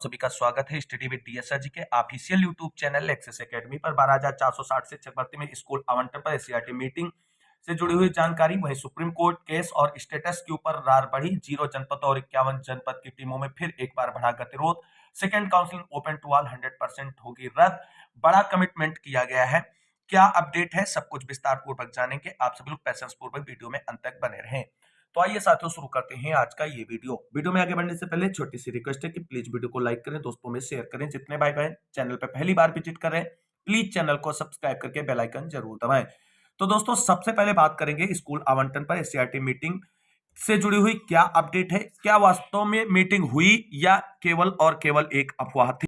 सभी का स्वागत है study with D S G के official YouTube channel access academy पर 12,460 शिक्षक भर्ती में स्कूल आवंटन पर एससीईआरटी मीटिंग से जुड़ी हुई जानकारी। वही सुप्रीम कोर्ट केस और स्टेटस के ऊपर रार बढ़ी। 0 जनपद और 51 जनपद की टीमों में फिर एक बार बढ़ा गतिरोध। Second counselling open to all 100% होगी रद्द। बड़ा कमिटमेंट किया गया है। क्या अपडेट है, सब कुछ विस्तार पूर्वक जानेंगे। आप सभी लोग पैसेंस पूर्वक वीडियो में अंत तक बने रहें। तो आइए साथियों शुरू करते हैं आज का ये वीडियो में आगे बढ़ने से पहले छोटी सी रिक्वेस्ट है कि प्लीज वीडियो को लाइक करें, दोस्तों में शेयर करें। जितने भाई बहन चैनल पर पहली बार विजिट कर रहे हैं प्लीज चैनल को सब्सक्राइब करके बेल आइकन जरूर दबाएं। तो दोस्तों सबसे पहले बात करेंगे स्कूल आवंटन पर एससीईआरटी मीटिंग से जुड़ी हुई क्या अपडेट है। क्या वास्तव में मीटिंग हुई या केवल और केवल एक अफवाह थी।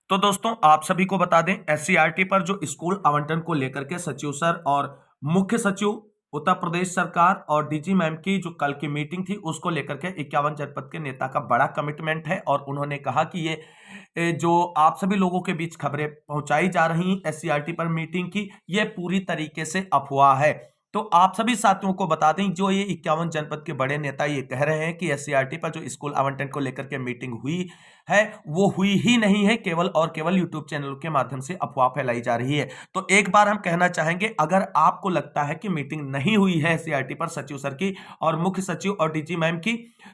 तो दोस्तों आप सभी को बता दें एससीईआरटी पर जो स्कूल आवंटन को लेकर के सचिव सर और मुख्य सचिव उत्तर प्रदेश सरकार और डीजी मैम की जो कल की मीटिंग थी उसको लेकर के 51 जनपद के नेता का बड़ा कमिटमेंट है। और उन्होंने कहा कि ये जो आप सभी लोगों के बीच खबरें पहुंचाई जा रही एससीईआरटी पर मीटिंग की, ये पूरी तरीके से अफवाह है। तो आप सभी साथियों को बता दें जो ये 51 जनपद के बड़े नेता ये कह रहे हैं कि एससीईआरटी पर जो स्कूल आवंटन को लेकर के मीटिंग हुई है वो हुई ही नहीं है, केवल और केवल यूट्यूब चैनल के माध्यम से अफवाह फैलाई जा रही है। तो एक बार हम कहना चाहेंगे अगर आपको लगता है कि मीटिंग नहीं हुई है एससीईआरटी पर सचिव सर की और मुख्य सचिव और डीजी मैम की,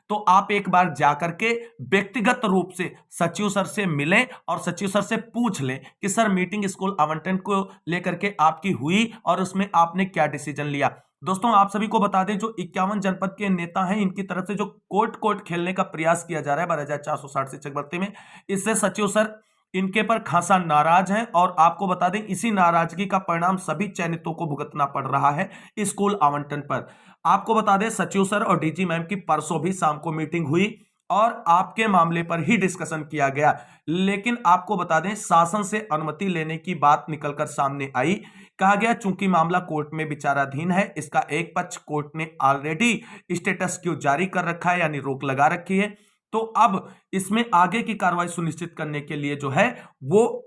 तो आप एक बार जाकर के व्यक्तिगत रूप से सचिव सर से मिलें और सचिव सर से पूछ लें कि सर मीटिंग स्कूल आवंटन को लेकर के आपकी हुई और उसमें आपने क्या डिसीजन लिया। दोस्तों आप सभी को बता दें जो 51 जनपद के नेता हैं इनकी तरफ से जो कोर्ट खेलने का प्रयास किया जा रहा है 12,460 शिक्षक भर्ती में, इससे सचिव सर इनके पर खासा नाराज हैं। और आपको बता दें इसी नाराजगी का परिणाम सभी चयनितों को भुगतना पड़ रहा है स्कूल आवंटन पर। आपको बता दें सचिव सर और डीजी मैम की परसों भी शाम को मीटिंग हुई और आपके मामले पर ही डिस्कशन किया गया। लेकिन आपको बता दें शासन से अनुमति लेने की बात निकलकर सामने आई। कहा गया चूंकि मामला कोर्ट में विचाराधीन है, इसका एक पक्ष कोर्ट ने ऑलरेडी स्टेटस क्यू जारी कर रखा है यानी रोक लगा रखी है। तो अब इसमें आगे की कार्रवाई सुनिश्चित करने के लिए जो है वो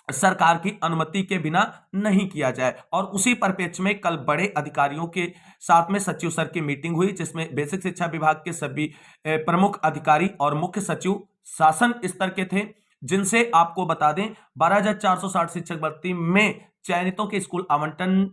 सरकार की अनुमति के बिना नहीं किया जाए। और उसी परिप्रेक्ष्य में कल बड़े अधिकारियों के साथ में सचिव सर की मीटिंग हुई जिसमें बेसिक शिक्षा विभाग के सभी प्रमुख अधिकारी और मुख्य सचिव शासन स्तर के थे, जिनसे आपको बता दें 12,460 शिक्षक भर्ती में चयनितों के स्कूल आवंटन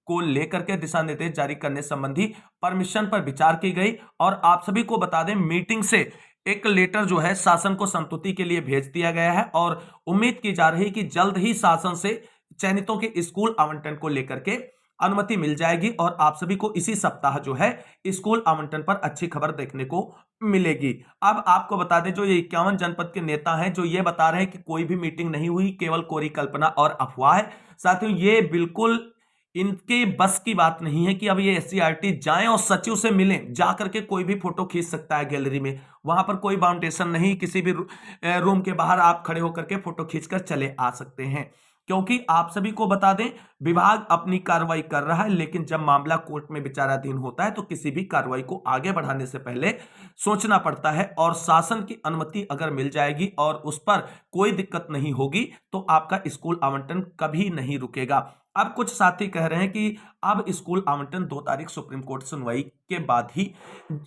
को लेकर के दिशा निर्देश जारी करने संबंधी परमिशन पर विचार की गई। और आप सभी को बता दें मीटिंग से एक लेटर जो है शासन को संतुष्टि के लिए भेज दिया गया है और उम्मीद की जा रही है कि जल्द ही शासन से चयनितों के स्कूल आवंटन को लेकर के अनुमति मिल जाएगी और आप सभी को इसी सप्ताह जो है स्कूल आवंटन पर अच्छी खबर देखने को मिलेगी। अब आपको बता दें जो ये 51 जनपद के नेता हैं जो ये बता रहे हैं कि कोई भी मीटिंग नहीं हुई, केवल कोरी कल्पना और अफवाह है। साथियों ये बिल्कुल इनके बस की बात नहीं है कि अब ये एससीईआरटी जाएं और सचिव से मिलें। जाकर के कोई भी फोटो खींच सकता है गैलरी में, वहां पर कोई बाउंडेशन नहीं, किसी भी रूम के बाहर आप खड़े होकर के फोटो खींचकर चले आ सकते हैं। क्योंकि आप सभी को बता दें विभाग अपनी कार्रवाई कर रहा है, लेकिन जब मामला कोर्ट में विचाराधीन होता है तो किसी भी कार्रवाई को आगे बढ़ाने से पहले सोचना पड़ता है। और शासन की अनुमति अगर मिल जाएगी और उस पर कोई दिक्कत नहीं होगी तो आपका स्कूल आवंटन कभी नहीं रुकेगा। अब कुछ साथी कह रहे हैं कि अब स्कूल आवंटन 2 तारीख सुप्रीम कोर्ट सुनवाई के बाद ही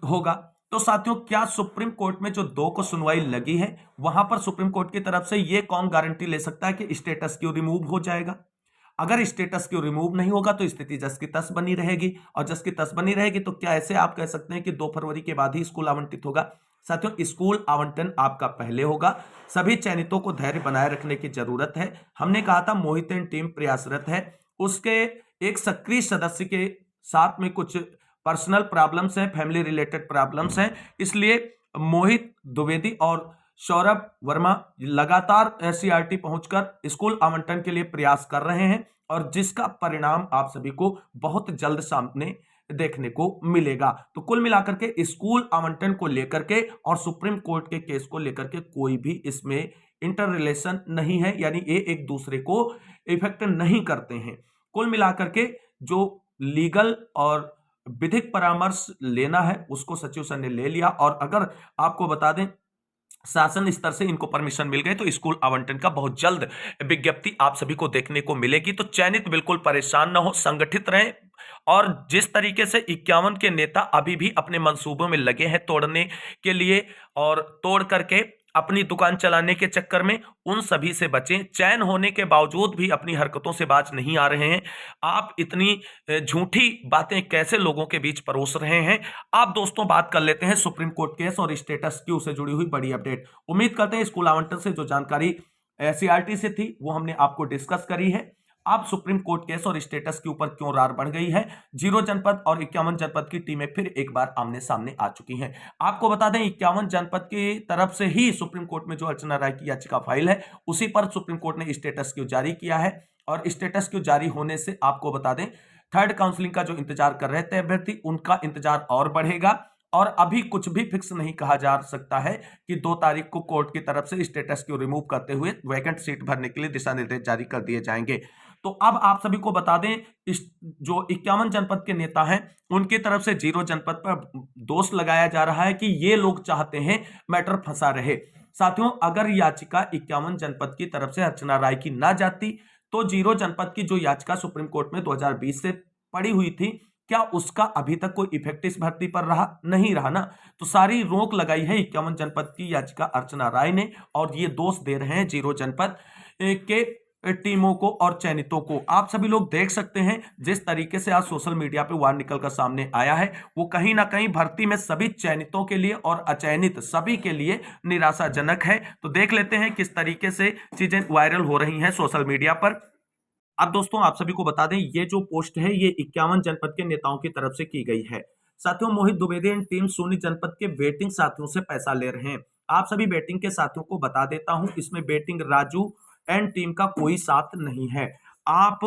होगा। तो साथियों क्या सुप्रीम कोर्ट में जो 2 को सुनवाई लगी है वहां पर सुप्रीम कोर्ट की तरफ से यह कौन गारंटी ले सकता है कि स्टेटस क्यू रिमूव हो जाएगा। अगर स्टेटस क्यू रिमूव नहीं होगा तो स्थिति जस की तस बनी रहेगी और जस की तस बनी रहेगी तो क्या ऐसे आप कह सकते हैं कि 2 फरवरी के बाद ही स्कूल आवंटित होगा। साथियों स्कूल आवंटन आपका पहले होगा। सभी चयनितों को धैर्य बनाए रखने की जरूरत है। हमने कहा था मोहित एंड टीम प्रयासरत है, उसके एक सक्रिय सदस्य के साथ में कुछ पर्सनल प्रॉब्लम्स हैं, फैमिली रिलेटेड प्रॉब्लम्स हैं, इसलिए मोहित द्विवेदी और सौरभ वर्मा लगातार एससीईआरटी पहुंचकर स्कूल आवंटन के लिए प्रयास कर रहे हैं और जिसका परिणाम आप सभी को बहुत जल्द सामने देखने को मिलेगा। तो कुल मिलाकर के स्कूल आवंटन को लेकर के और सुप्रीम कोर्ट के केस को लेकर के कोई भी इसमें इंटर रिलेशन नहीं है, यानी ये एक दूसरे को इफेक्ट नहीं करते हैं। कुल मिलाकर के जो लीगल और विधिक परामर्श लेना है उसको सचिव सर ने ले लिया। और अगर आपको बता दें शासन स्तर से इनको परमिशन मिल गई तो स्कूल आवंटन का बहुत जल्द विज्ञप्ति आप सभी को देखने को मिलेगी। तो चयनित बिल्कुल परेशान ना हो, संगठित रहें। और जिस तरीके से 51 के नेता अभी भी अपने मंसूबों में लगे हैं तोड़ने के लिए और तोड़ करके अपनी दुकान चलाने के चक्कर में, उन सभी से बचें। चैन होने के बावजूद भी अपनी हरकतों से बाज नहीं आ रहे हैं। आप इतनी झूठी बातें कैसे लोगों के बीच परोस रहे हैं। आप दोस्तों बात कर लेते हैं सुप्रीम कोर्ट केस और स्टेटस क्यू से जुड़ी हुई बड़ी अपडेट। उम्मीद करते हैं स्कूल आवंटन से जो जानकारी सीआरटी से थी वो हमने आपको डिस्कस करी है। अब सुप्रीम कोर्ट केस और स्टेटस के ऊपर क्यों रार बढ़ गई है। 0 जनपद और 51 जनपद की टीमें फिर एक बार आमने सामने आ चुकी हैं। आपको बता दें 51 जनपद की तरफ से ही सुप्रीम कोर्ट में जो अर्चना राय की याचिका फाइल है उसी पर सुप्रीम कोर्ट ने स्टेटस क्यू जारी किया है। और स्टेटस क्यू जारी होने से आपको बता दें थर्ड काउंसलिंग का जो इंतजार कर रहे थे अभ्यर्थी उनका इंतजार और बढ़ेगा। और अभी कुछ भी फिक्स नहीं कहा जा सकता है कि 2 तारीख को कोर्ट की तरफ से स्टेटस क्यू रिमूव करते हुए वैकेंट सीट भरने के लिए दिशा निर्देश जारी कर दिए जाएंगे। तो अब आप सभी को बता दें इस जो 51 जनपद के नेता हैं उनकी तरफ से 0 जनपद पर दोष लगाया जा रहा है कि ये लोग चाहते हैं मैटर फंसा रहे। साथियों अगर याचिका 51 जनपद की तरफ से अर्चना राय की ना जाती तो 0 जनपद की जो याचिका सुप्रीम कोर्ट में 2020 से पड़ी हुई थी क्या उसका अभी तक कोई इफेक्ट इस भर्ती पर रहा नहीं रहा ना। तो सारी रोक लगाई है 51 जनपद की याचिका अर्चना राय ने और ये दोष दे रहे हैं 0 जनपद के टीमों को और चयनितों को। आप सभी लोग देख सकते हैं जिस तरीके से आज सोशल मीडिया पे वार निकलकर सामने आया है वो कहीं ना कहीं भर्ती में सभी चयनितों के लिए और अचयनित सभी के लिए निराशाजनक है। तो देख लेते हैं किस तरीके से चीजें वायरल हो रही हैं सोशल मीडिया पर। अब दोस्तों आप सभी को बता दें ये जो पोस्ट है ये 51 जनपद के नेताओं की तरफ से की गई है। साथियों मोहित द्विवेदी एंड टीम सोनी जनपद के बेटिंग साथियों से पैसा ले रहे हैं। आप सभी बेटिंग के साथियों को बता देता हूं इसमें बेटिंग राजू एंड टीम का कोई साथ नहीं है। आप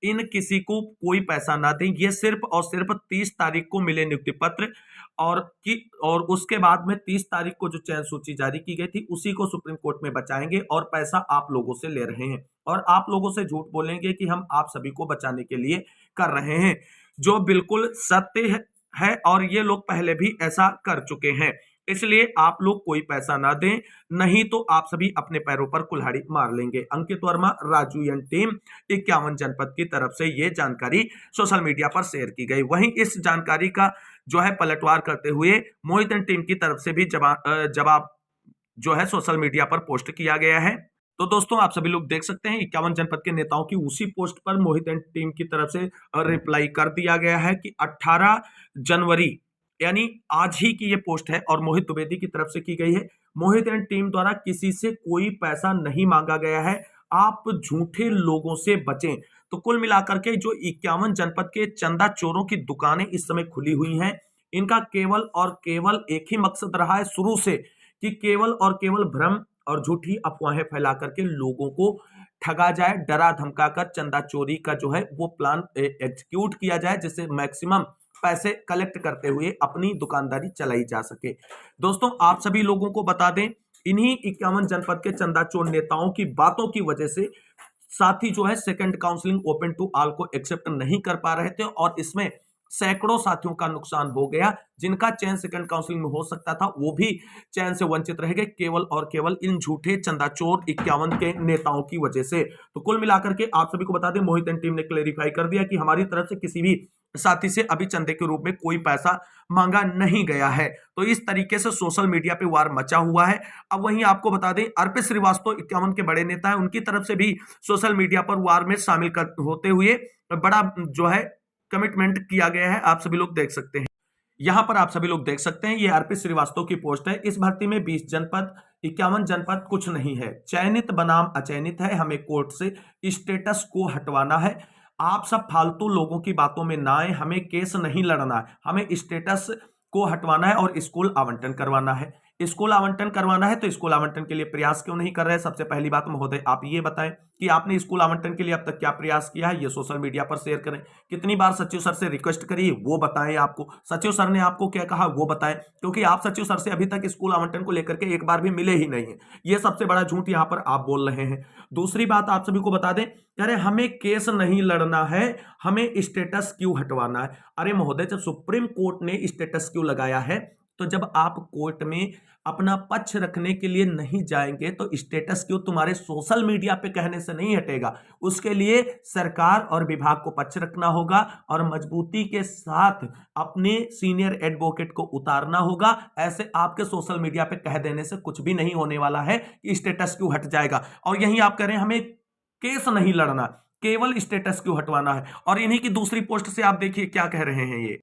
इन किसी को कोई पैसा ना दें। ये सिर्फ और सिर्फ 30 तारीख को मिले नियुक्ति पत्र और उसके बाद में 30 तारीख को जो चयन सूची जारी की गई थी उसी को सुप्रीम कोर्ट में बचाएंगे और पैसा आप लोगों से ले रहे हैं और आप लोगों से झूठ बोलेंगे कि हम आप सभी को बचाने के लिए कर रहे हैं जो बिल्कुल सत्य है और ये लोग पहले भी ऐसा कर चुके हैं। इसलिए आप लोग कोई पैसा ना दें नहीं तो आप सभी अपने पैरों पर कुल्हाड़ी मार लेंगे। अंकित वर्मा राजू एंड टीम 51 जनपद की तरफ से ये जानकारी सोशल मीडिया पर शेयर की गई। वहीं इस जानकारी का जो है पलटवार करते हुए मोहित एंड टीम की तरफ से भी जवाब जो है सोशल मीडिया पर पोस्ट किया गया है। तो दोस्तों आप सभी लोग देख सकते हैं 51 जनपद के नेताओं की उसी पोस्ट पर मोहित एंड टीम की तरफ से रिप्लाई कर दिया गया है कि 18 जनवरी यानी आज ही की ये पोस्ट है और मोहित द्विवेदी की तरफ से की गई है। मोहित एंड टीम द्वारा किसी से कोई पैसा नहीं मांगा गया है। आप झूठे लोगों से बचें। तो कुल मिलाकर के जो 51 जनपद के चंदा चोरों की दुकानें इस समय खुली हुई हैं इनका केवल और केवल एक ही मकसद रहा है शुरू से कि केवल और केवल भ्रम और झूठी अफवाहें फैला करके लोगों को ठगा जाए, डरा धमका कर चंदा चोरी का जो है वो प्लान एग्जीक्यूट किया जाए जिससे मैक्सिमम पैसे कलेक्ट करते हुए अपनी दुकानदारी चलाई जा सके। दोस्तों आप सभी लोगों को बता दें इन्हीं 51 जनपद के चंदा चोर नेताओं की बातों की वजह से साथी जो है second counselling open to all को एक्सेप्ट नहीं कर पा रहे थे और इसमें सैकड़ों साथियों का नुकसान हो गया। जिनका चयन सेकंड काउंसलिंग में हो सकता था वो भी चयन से वंचित रह गए केवल और केवल इन झूठे चंदाचोर 51 के नेताओं की वजह से। तो कुल मिलाकर के आप सभी को बता दें मोहित एंड टीम ने क्लेरिफाई कर दिया कि हमारी तरफ से किसी भी साथी से अभी चंदे के रूप में कोई पैसा मांगा नहीं गया है। तो इस तरीके से सोशल मीडिया पे वार मचा हुआ है। अब वहीं आपको बता दें अर्पित श्रीवास्तव 51 के बड़े नेता है उनकी तरफ से भी सोशल मीडिया पर वार में शामिल होते हुए बड़ा जो है कमिटमेंट किया गया है। आप सभी लोग देख सकते हैं यहां पर आप सभी लोग देख सकते हैं ये अर्पित श्रीवास्तव की पोस्ट है। इस भर्ती में 20 जनपद 51 जनपद कुछ नहीं है, चयनित बनाम अचयनित है, हमें कोर्ट से स्टेटस को हटवाना है। आप सब फालतू लोगों की बातों में ना आए, हमें केस नहीं लड़ना है, हमें स्टेटस को हटवाना है और स्कूल आवंटन करवाना है। स्कूल आवंटन करवाना है तो स्कूल आवंटन के लिए प्रयास क्यों नहीं कर रहे हैं। सबसे पहली बात महोदय आप ये बताएं कि आपने स्कूल आवंटन के लिए अब तक क्या प्रयास किया है, ये सोशल मीडिया पर शेयर करें। कितनी बार सचिव सर से रिक्वेस्ट करी वो बताएं, आपको सचिव सर ने आपको क्या कहा वो बताएं, क्योंकि आप सचिव सर से अभी तक स्कूल आवंटन को लेकर के एक बार भी मिले ही नहीं है। ये सबसे बड़ा झूठ यहाँ पर आप बोल रहे हैं। दूसरी बात आप सभी को बता दें अरे हमें केस नहीं लड़ना है, हमें स्टेटस क्यों हटवाना है। अरे महोदय जब सुप्रीम कोर्ट ने स्टेटस क्यों लगाया है तो जब आप कोर्ट में अपना पक्ष रखने के लिए नहीं जाएंगे तो स्टेटस क्यों तुम्हारे सोशल मीडिया पे कहने से नहीं हटेगा। उसके लिए सरकार और विभाग को पक्ष रखना होगा और मजबूती के साथ अपने सीनियर एडवोकेट को उतारना होगा। ऐसे आपके सोशल मीडिया पे कह देने से कुछ भी नहीं होने वाला है कि स्टेटस क्यों हट जाएगा। और यही आप कह रहे हैं हमें केस नहीं लड़ना, केवल स्टेटस क्यों हटवाना है। और इन्हीं की दूसरी पोस्ट से आप देखिए क्या कह रहे हैं ये।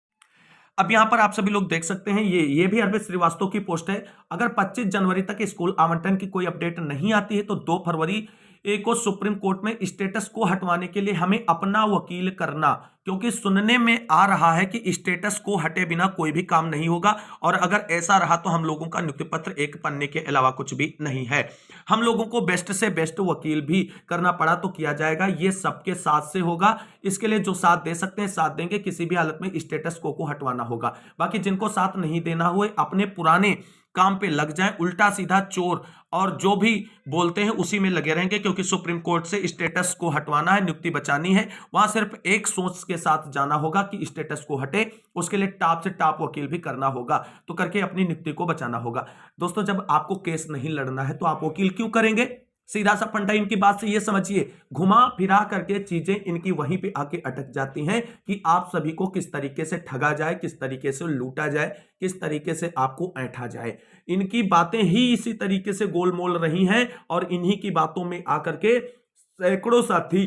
अब यहां पर आप सभी लोग देख सकते हैं ये भी अरविंद श्रीवास्तव की पोस्ट है। अगर 25 जनवरी तक स्कूल आवंटन की कोई अपडेट नहीं आती है तो 2 फरवरी को सुप्रीम कोर्ट में स्टेटस को हटवाने के लिए हमें अपना वकील करना, क्योंकि सुनने में आ रहा है कि स्टेटस को हटे बिना कोई भी काम नहीं होगा। और अगर ऐसा रहा तो हम लोगों का नियुक्ति पत्र एक पन्ने के अलावा कुछ भी नहीं है। हम लोगों को बेस्ट से बेस्ट वकील भी करना पड़ा तो किया जाएगा, ये सबके साथ से होगा। इसके लिए जो साथ दे सकते हैं साथ देंगे, किसी भी हालत में स्टेटस को हटवाना होगा। बाकी जिनको साथ नहीं देना हुए अपने पुराने काम पे लग जाएं, उल्टा सीधा चोर और जो भी बोलते हैं उसी में लगे रहेंगे, क्योंकि सुप्रीम कोर्ट से स्टेटस को हटवाना है, नियुक्ति बचानी है। वहां सिर्फ एक सोच के साथ जाना होगा कि स्टेटस को हटे, उसके लिए टॉप से टॉप वकील भी करना होगा, तो करके अपनी नियुक्ति को बचाना होगा। दोस्तों जब आपको केस नहीं लड़ना है तो आप वकील क्यों करेंगे। सीधा सा फंडा इनकी बात से ये समझिए, घुमा फिरा करके चीजें इनकी वहीं पे आके अटक जाती हैं कि आप सभी को किस तरीके से ठगा जाए, किस तरीके से लूटा जाए, किस तरीके से आपको ऐंठा जाए। इनकी बातें ही इसी तरीके से गोलमोल रही हैं और इन्हीं की बातों में आकर के सैकड़ों साथी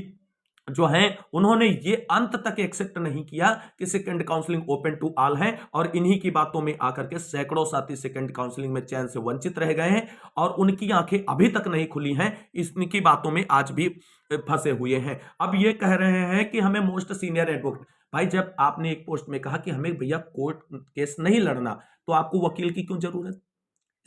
जो हैं उन्होंने ये अंत तक एक्सेप्ट नहीं किया कि second counselling open to all है, और इन्हीं की बातों में आकर के सैकड़ों साथी सेकंड काउंसलिंग में चयन से वंचित रह गए हैं और उनकी आंखें अभी तक नहीं खुली हैं, इनकी बातों में आज भी फंसे हुए हैं। अब ये कह रहे हैं कि हमें मोस्ट सीनियर एडवोकेट, भाई जब आपने एक पोस्ट में कहा कि हमें भैया कोर्ट केस नहीं लड़ना तो आपको वकील की क्यों जरूरत।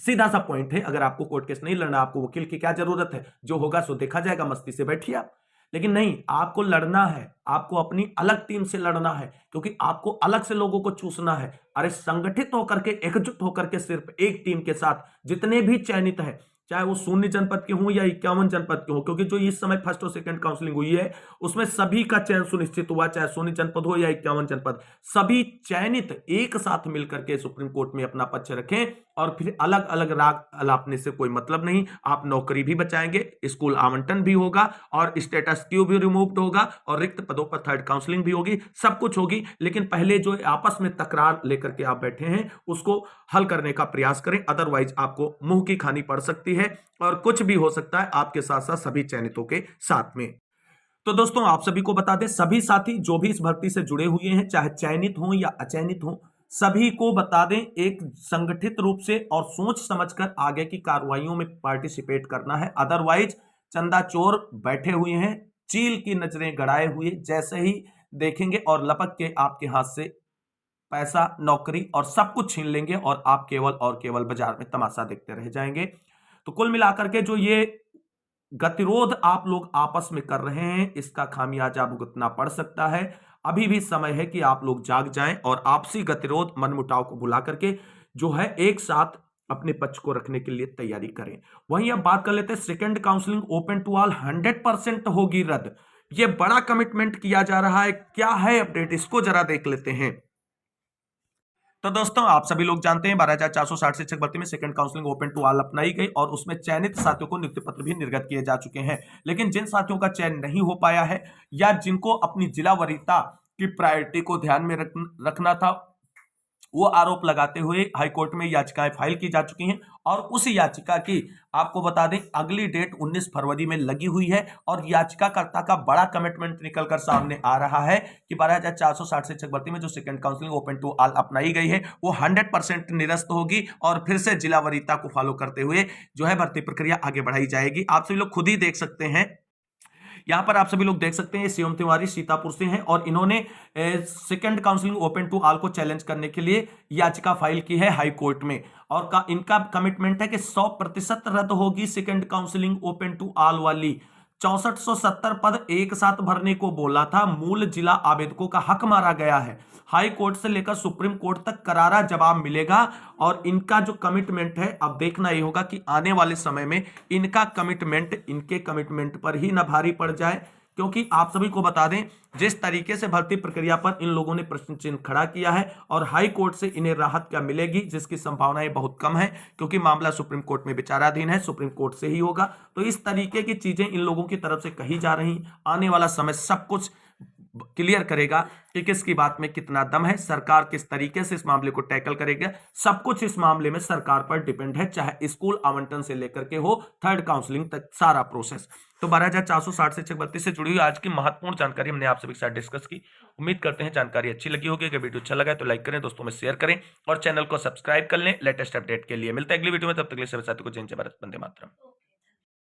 सीधा सा पॉइंट है, अगर आपको कोर्ट केस नहीं लड़ना आपको वकील की क्या जरूरत है, जो होगा सो देखा जाएगा, मस्ती से बैठिए आप। लेकिन नहीं, आपको लड़ना है, आपको अपनी अलग टीम से लड़ना है, क्योंकि आपको अलग से लोगों को चूसना है। अरे संगठित होकर के, एकजुट होकर के सिर्फ एक टीम के साथ जितने भी चयनित हैं, चाहे वो 0 जनपद के हों या 51 जनपद के हों, क्योंकि जो इस समय फर्स्ट और सेकंड काउंसलिंग हुई है उसमें सभी का चयन सुनिश्चित हुआ, चाहे 0 जनपद हो या 51 जनपद, सभी चयनित एक साथ मिलकर के सुप्रीम कोर्ट में अपना पक्ष रखें। और फिर अलग अलग राग अलापने से कोई मतलब नहीं। आप नौकरी भी बचाएंगे, स्कूल आवंटन भी होगा और स्टेटस क्यू भी रिमूव्ड होगा और रिक्त पदों पर थर्ड काउंसलिंग भी होगी, सब कुछ होगी। लेकिन पहले जो आपस में तकरार लेकर के आप बैठे हैं उसको हल करने का प्रयास करें, अदरवाइज आपको मुंह की खानी पड़ सकती है और कुछ भी हो सकता है आपके साथ साथ सभी चयनितों के साथ में। तो दोस्तों आप सभी को बता दें, सभी साथी जो भी इस भर्ती से जुड़े हुए हैं, चाहे चयनित हो या अचयनित हो, सभी को बता दें एक संगठित रूप से और सोच समझकर आगे की कार्रवाइयों में पार्टिसिपेट करना है। अदरवाइज चंदा चोर बैठे हुए हैं, चील की नजरें गड़ाए हुए, जैसे ही देखेंगे और लपक के आपके हाथ से पैसा, नौकरी और सब कुछ छीन लेंगे और आप केवल और केवल बाजार में तमाशा देखते रह जाएंगे। तो कुल मिलाकर के जो ये गतिरोध आप लोग आपस में कर रहे हैं, इसका खामियाजा भुगतना पड़ सकता है। अभी भी समय है कि आप लोग जाग जाएं और आपसी गतिरोध, मनमुटाव को भुला करके जो है एक साथ अपने पक्ष को रखने के लिए तैयारी करें। वहीं अब बात कर लेते हैं, second counselling open to all 100% होगी रद्द। यह बड़ा कमिटमेंट किया जा रहा है, क्या है अपडेट, इसको जरा देख लेते हैं। तो दोस्तों आप सभी लोग जानते हैं 12,460 शिक्षक भर्ती में second counselling open to all अपनाई गई और उसमें चयनित साथियों को नियुक्ति पत्र भी निर्गत किए जा चुके हैं। लेकिन जिन साथियों का चयन नहीं हो पाया है या जिनको अपनी जिला वरीयता की प्रायोरिटी को ध्यान में रखना था, वो आरोप लगाते हुए हाईकोर्ट में याचिकाएं फाइल की जा चुकी हैं और उस याचिका की आपको बता दें अगली डेट 19 फरवरी में लगी हुई है। और याचिकाकर्ता का बड़ा कमिटमेंट निकलकर सामने आ रहा है कि 12,460 शिक्षक भर्ती में जो second counselling open to all अपनाई गई है वो 100% निरस्त होगी और फिर से जिला वरीयता को फॉलो करते हुए जो है भर्ती प्रक्रिया आगे बढ़ाई जाएगी। आप सभी लोग खुद ही देख सकते हैं, यहां पर आप सभी लोग देख सकते हैं शिवम तिवारी सीतापुर से हैं और इन्होंने second counselling open to all को चैलेंज करने के लिए याचिका फाइल की है हाई कोर्ट में। और इनका कमिटमेंट है कि 100% रद्द होगी second counselling open to all वाली। 6470 पद एक साथ भरने को बोला था, मूल जिला आवेदकों का हक मारा गया है। हाई कोर्ट से लेकर सुप्रीम कोर्ट तक करारा जवाब मिलेगा और इनका जो कमिटमेंट है, अब देखना ये होगा कि आने वाले समय में इनका कमिटमेंट इनके कमिटमेंट पर ही न भारी पड़ जाए, क्योंकि आप सभी को बता दें जिस तरीके से भर्ती प्रक्रिया पर इन लोगों ने प्रश्न चिन्ह खड़ा किया है और हाई कोर्ट से इन्हें राहत क्या मिलेगी, जिसकी संभावनाएं बहुत कम है क्योंकि मामला सुप्रीम कोर्ट में विचाराधीन है, सुप्रीम कोर्ट से ही होगा। तो इस तरीके की चीजें इन लोगों की तरफ से कही जा रही, आने वाला समय सब कुछ क्लियर करेगा कि किसकी बात में कितना दम है, सरकार किस तरीके से इस मामले को टैकल करेगा। सब कुछ इस मामले में सरकार पर डिपेंड है, चाहे स्कूल आवंटन से लेकर के हो थर्ड काउंसलिंग तक सारा प्रोसेस। तो 12,460 शिक्षक भर्ती से जुड़ी हुई आज की महत्वपूर्ण जानकारी हमने आप सभी के साथ डिस्कस की। उम्मीद करते हैं जानकारी अच्छी लगी होगी। अगर वीडियो अच्छा लगा तो लाइक करें, दोस्तों में शेयर करें और चैनल को सब्सक्राइब कर लें लेटेस्ट अपडेट के लिए। मिलते हैं अगली वीडियो में, तब तक के लिए सभी साथियों को जय हिंद, जय भारत, वंदे मातरम।